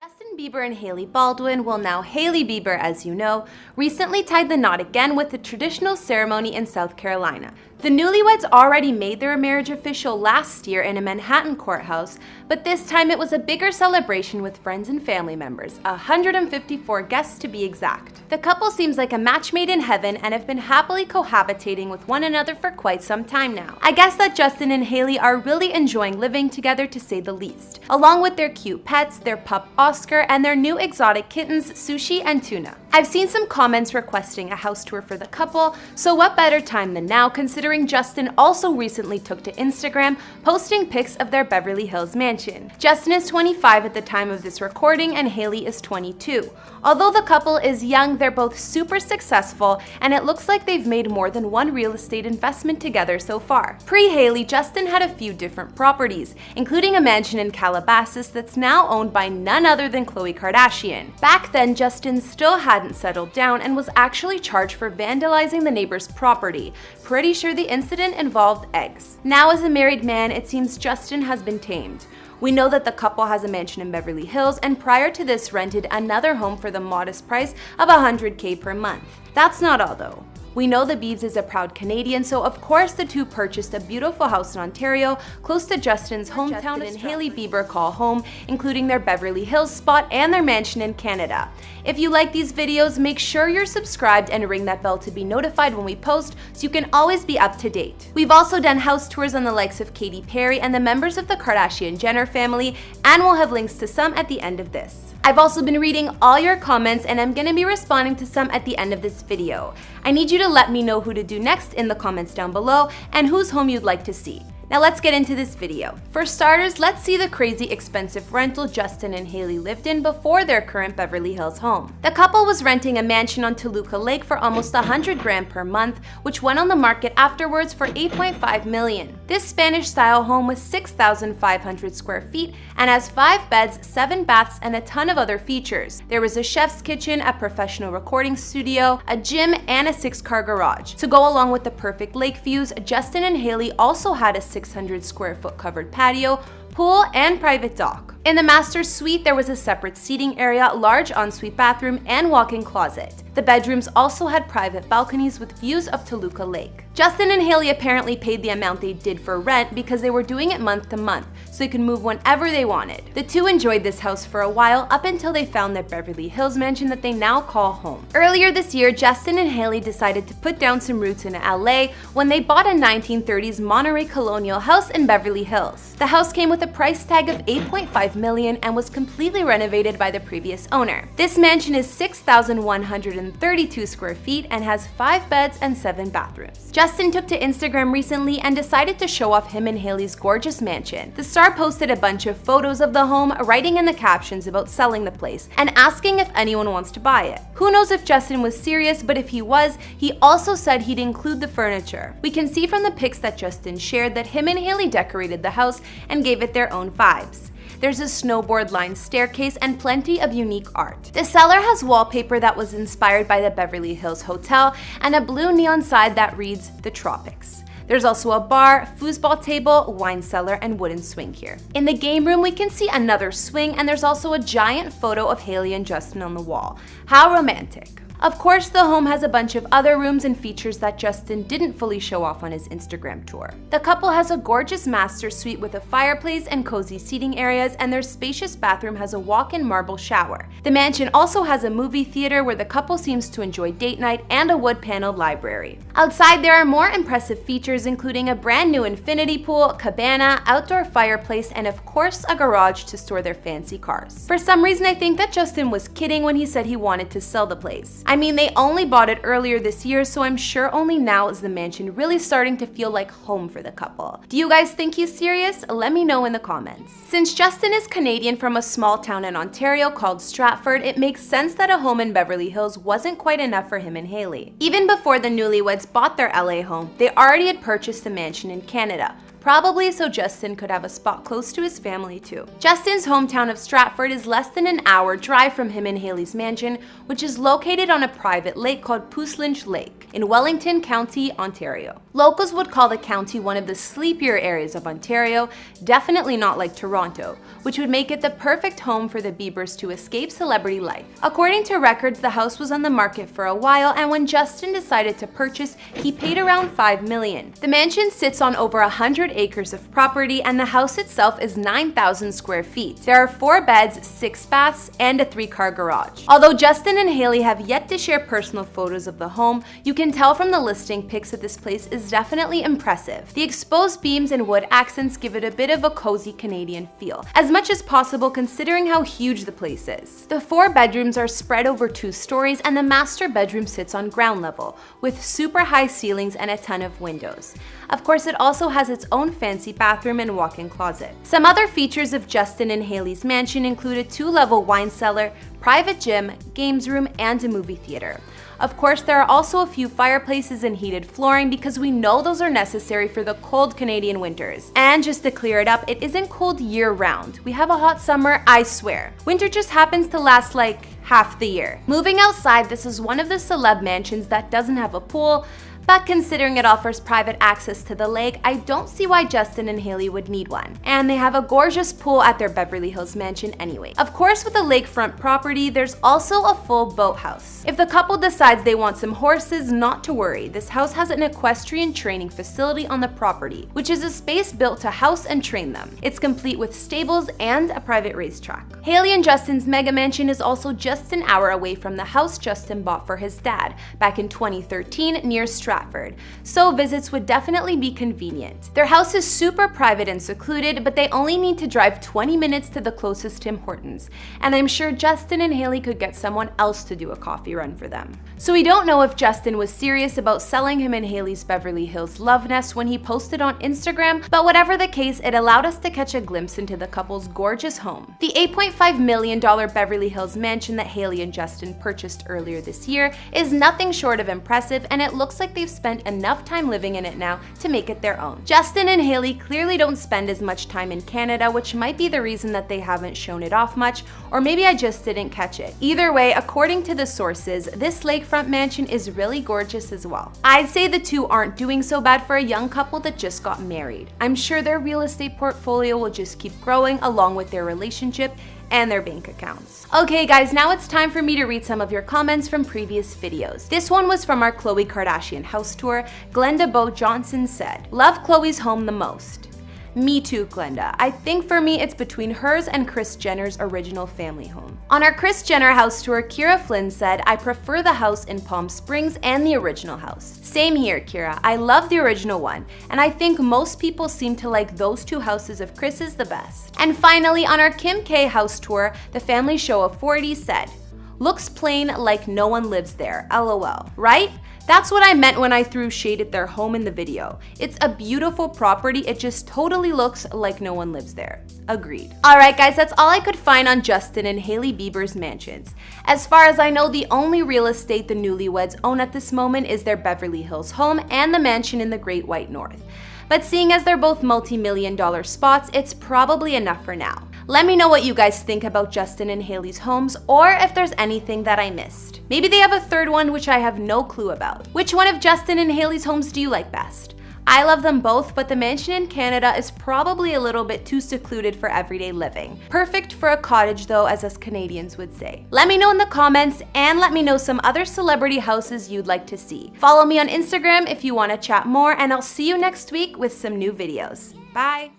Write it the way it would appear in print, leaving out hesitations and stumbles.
Justin Bieber and Hailey Baldwin, well now Hailey Bieber as you know, recently tied the knot again with the traditional ceremony in South Carolina. The newlyweds already made their marriage official last year in a Manhattan courthouse, but this time it was a bigger celebration with friends and family members, 154 guests to be exact. The couple seems like a match made in heaven and have been happily cohabitating with one another for quite some time now. I guess that Justin and Hailey are really enjoying living together to say the least, along with their cute pets, their pup Oscar, and their new exotic kittens Sushi and Tuna. I've seen some comments requesting a house tour for the couple, so what better time than now considering Justin also recently took to Instagram posting pics of their Beverly Hills mansion. Justin is 25 at the time of this recording and Hailey is 22. Although the couple is young, they're both super successful and it looks like they've made more than one real estate investment together so far. Pre-Hailey, Justin had a few different properties, including a mansion in Calabasas that's now owned by none other than Khloe Kardashian. Back then, Justin still hadn't settled down and was actually charged for vandalizing the neighbor's property. Pretty sure the incident involved eggs. Now as a married man, it seems Justin has been tamed. We know that the couple has a mansion in Beverly Hills and prior to this rented another home for the modest price of $100K per month. That's not all though. We know the Biebs is a proud Canadian, so of course the two purchased a beautiful house in Ontario, close to Justin's hometown and Hailey Bieber call home, including their Beverly Hills spot and their mansion in Canada. If you like these videos, make sure you're subscribed and ring that bell to be notified when we post so you can always be up to date. We've also done house tours on the likes of Katy Perry and the members of the Kardashian-Jenner family, and we'll have links to some at the end of this. I've also been reading all your comments and I'm gonna be responding to some at the end of this video. I need you to let me know who to do next in the comments down below and whose home you'd like to see. Now let's get into this video. For starters, let's see the crazy expensive rental Justin and Hailey lived in before their current Beverly Hills home. The couple was renting a mansion on Toluca Lake for almost $100,000 per month, which went on the market afterwards for $8.5 million. This Spanish-style home was 6,500 square feet and has 5 beds, 7 baths, and a ton of other features. There was a chef's kitchen, a professional recording studio, a gym, and a 6-car garage. To go along with the perfect lake views, Justin and Hailey also had a 600 square foot covered patio, pool, and private dock. In the master suite, there was a separate seating area, large ensuite bathroom, and walk-in closet. The bedrooms also had private balconies with views of Toluca Lake. Justin and Hailey apparently paid the amount they did for rent because they were doing it month to month, so they could move whenever they wanted. The two enjoyed this house for a while up until they found their Beverly Hills mansion that they now call home. Earlier this year, Justin and Hailey decided to put down some roots in LA when they bought a 1930s Monterey colonial house in Beverly Hills. The house came with a price tag of $8.5 million and was completely renovated by the previous owner. This mansion is 6,132 square feet and has 5 beds and 7 bathrooms. Justin took to Instagram recently and decided to show off him and Hailey's gorgeous mansion. The star posted a bunch of photos of the home, writing in the captions about selling the place and asking if anyone wants to buy it. Who knows if Justin was serious, but if he was, he also said he'd include the furniture. We can see from the pics that Justin shared that him and Hailey decorated the house and gave it their own vibes. There's a snowboard-lined staircase and plenty of unique art. The cellar has wallpaper that was inspired by the Beverly Hills Hotel and a blue neon sign that reads The Tropics. There's also a bar, foosball table, wine cellar, and wooden swing here. In the game room, we can see another swing, and there's also a giant photo of Hailey and Justin on the wall. How romantic. Of course, the home has a bunch of other rooms and features that Justin didn't fully show off on his Instagram tour. The couple has a gorgeous master suite with a fireplace and cozy seating areas, and their spacious bathroom has a walk-in marble shower. The mansion also has a movie theater where the couple seems to enjoy date night and a wood-paneled library. Outside, there are more impressive features including a brand new infinity pool, cabana, outdoor fireplace, and of course a garage to store their fancy cars. For some reason, I think that Justin was kidding when he said he wanted to sell the place. I mean, they only bought it earlier this year, so I'm sure only now is the mansion really starting to feel like home for the couple. Do you guys think he's serious? Let me know in the comments. Since Justin is Canadian from a small town in Ontario called Stratford, it makes sense that a home in Beverly Hills wasn't quite enough for him and Hailey. Even before the newlyweds bought their LA home, they already had purchased a mansion in Canada, probably so Justin could have a spot close to his family too. Justin's hometown of Stratford is less than an hour drive from him and Hailey's mansion, which is located on a private lake called Puslinch Lake. in Wellington County, Ontario. Locals would call the county one of the sleepier areas of Ontario, definitely not like Toronto, which would make it the perfect home for the Biebers to escape celebrity life. According to records, the house was on the market for a while, and when Justin decided to purchase, he paid around $5 million. The mansion sits on over 100 acres of property, and the house itself is 9,000 square feet. There are 4 beds, 6 baths, and a 3-car garage. Although Justin and Hailey have yet to share personal photos of the home, you can tell from the listing pics that this place is definitely impressive. The exposed beams and wood accents give it a bit of a cozy Canadian feel, as much as possible considering how huge the place is. The 4 bedrooms are spread over 2 stories, and the master bedroom sits on ground level, with super high ceilings and a ton of windows. Of course, it also has its own fancy bathroom and walk-in closet. Some other features of Justin and Hailey's mansion include a 2-level wine cellar, private gym, games room, and a movie theater. Of course, there are also a few fireplaces and heated flooring because we know those are necessary for the cold Canadian winters. And just to clear it up, it isn't cold year-round. We have a hot summer, I swear. Winter just happens to last like half the year. Moving outside, this is one of the celeb mansions that doesn't have a pool, but considering it offers private access to the lake, I don't see why Justin and Hailey would need one. And they have a gorgeous pool at their Beverly Hills mansion anyway. Of course, with a lakefront property, there's also a full boathouse. If the couple decides they want some horses, not to worry. This house has an equestrian training facility on the property, which is a space built to house and train them. It's complete with stables and a private racetrack. Hailey and Justin's mega mansion is also just an hour away from the house Justin bought for his dad back in 2013 near Stratford, so visits would definitely be convenient. Their house is super private and secluded, but they only need to drive 20 minutes to the closest Tim Hortons, and I'm sure Justin and Hailey could get someone else to do a coffee run for them. So we don't know if Justin was serious about selling him and Hailey's Beverly Hills love nest when he posted on Instagram, but whatever the case, it allowed us to catch a glimpse into the couple's gorgeous home. The $8.5 million Beverly Hills mansion that Hailey and Justin purchased earlier this year is nothing short of impressive, and it looks like they've spent enough time living in it now to make it their own. Justin and Hailey clearly don't spend as much time in Canada, which might be the reason that they haven't shown it off much, or maybe I just didn't catch it. Either way, according to the sources, this lakefront mansion is really gorgeous as well. I'd say the two aren't doing so bad for a young couple that just got married. I'm sure their real estate portfolio will just keep growing along with their relationship and their bank accounts. Okay guys, now it's time for me to read some of your comments from previous videos. This one was from our Khloe Kardashian house tour. Glenda Bo Johnson said, "Love Khloe's home the most." Me too, Glenda. I think for me it's between hers and Kris Jenner's original family home. On our Kris Jenner house tour, Kira Flynn said, "I prefer the house in Palm Springs and the original house." Same here, Kira. I love the original one, and I think most people seem to like those 2 houses of Kris's the best. And finally, on our Kim K house tour, the family show of 40 said, "Looks plain like no one lives there, LOL." Right? That's what I meant when I threw shade at their home in the video. It's a beautiful property, it just totally looks like no one lives there. Agreed. Alright guys, that's all I could find on Justin and Hailey Bieber's mansions. As far as I know, the only real estate the newlyweds own at this moment is their Beverly Hills home and the mansion in the Great White North. But seeing as they're both multi-million-dollar spots, it's probably enough for now. Let me know what you guys think about Justin and Hailey's homes, or if there's anything that I missed. Maybe they have a third one which I have no clue about. Which one of Justin and Hailey's homes do you like best? I love them both, but the mansion in Canada is probably a little bit too secluded for everyday living. Perfect for a cottage though, as us Canadians would say. Let me know in the comments, and let me know some other celebrity houses you'd like to see. Follow me on Instagram if you want to chat more, and I'll see you next week with some new videos. Bye!